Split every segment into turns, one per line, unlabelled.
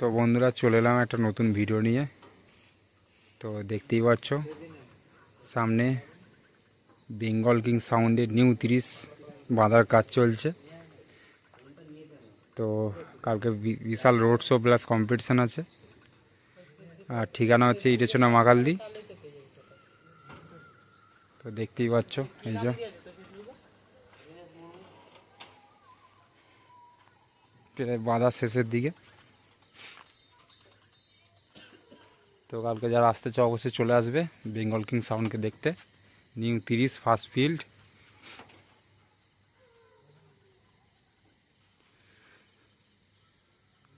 তো বন্ধুরা চলে এলাম একটা নতুন ভিডিও নিয়ে। তো দেখতেই পাচ্ছ সামনে বেঙ্গল কিং সাউন্ডের নিউ 30 বাঁধার কাজ চলছে। তো কালকে বিশাল রোড শো প্লাস কম্পিটিশান আছে। আর ঠিকানা হচ্ছে ইটেচনা মাকালদি। তো দেখতেই পাচ্ছ এই যে প্রায় বাঁধার শেষের দিকে। তো কালকে যারা আসতে চাও অবশ্যই চলে আসবে বেঙ্গল কিং সাউন্ডকে দেখতে। New 30 first field.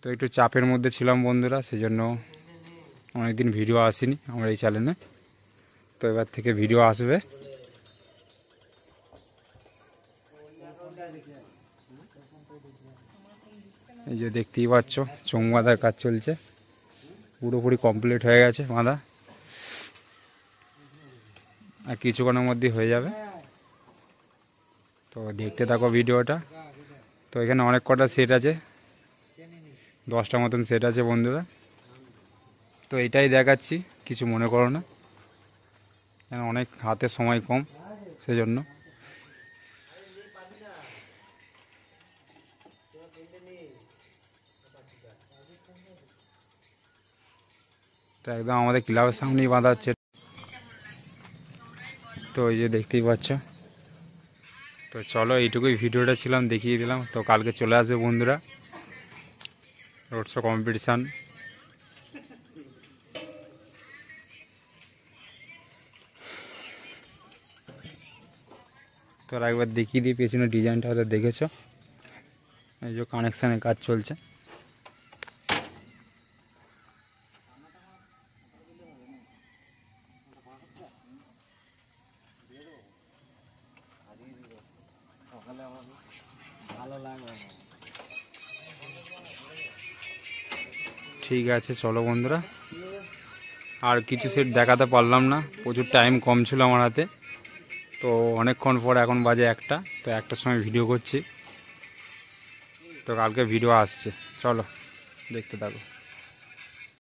তো একটু চাপের মধ্যে ছিলাম বন্ধুরা, সেজন্য অনেকদিন ভিডিও আসেনি আমার এই চ্যানেলে। তো এবার থেকে ভিডিও আসবে। এই যে দেখতেই পাচ্ছ চোঙ বাঁধার কাজ চলছে, পুরোপুরি কমপ্লিট হয়ে গেছে বাঁধা, আর কিছুক্ষণের মধ্যেই হয়ে যাবে। তো দেখতে থাকো ভিডিওটা। তো এখানে অনেক কটা সেট আছে, 10টা মতন সেট আছে বন্ধুরা। তো এটাই দেখাচ্ছি, কিছু মনে করো না, অনেক হাতে সময় কম সেজন্য। তো একদম আমাদের ক্লাবের সামনেই বাঁধা হচ্ছে। তো এই যে দেখতেই পাচ্ছ। তো চলো এইটুকুই ভিডিওটা ছিলাম, দেখিয়ে দিলাম। তো কালকে চলে আসবে বন্ধুরা রোড শো কম্পিটিশান। তো একবার দেখিয়ে দিই পেছনে ডিজাইনটা, হয়তো দেখেছো। এই যে কানেকশানের কাজ চলছে। ঠিক আছে চলো বন্ধুরা, আর কিছু সেট দেখাতে পারলাম না, প্রচুর টাইম কম ছিল আমার হাতে। তো অনেকক্ষণ পর, এখন বাজে 1টা, তো 1টার সময় ভিডিও করছি। তো কালকে ভিডিও আসছে, চলো দেখতে থাকো।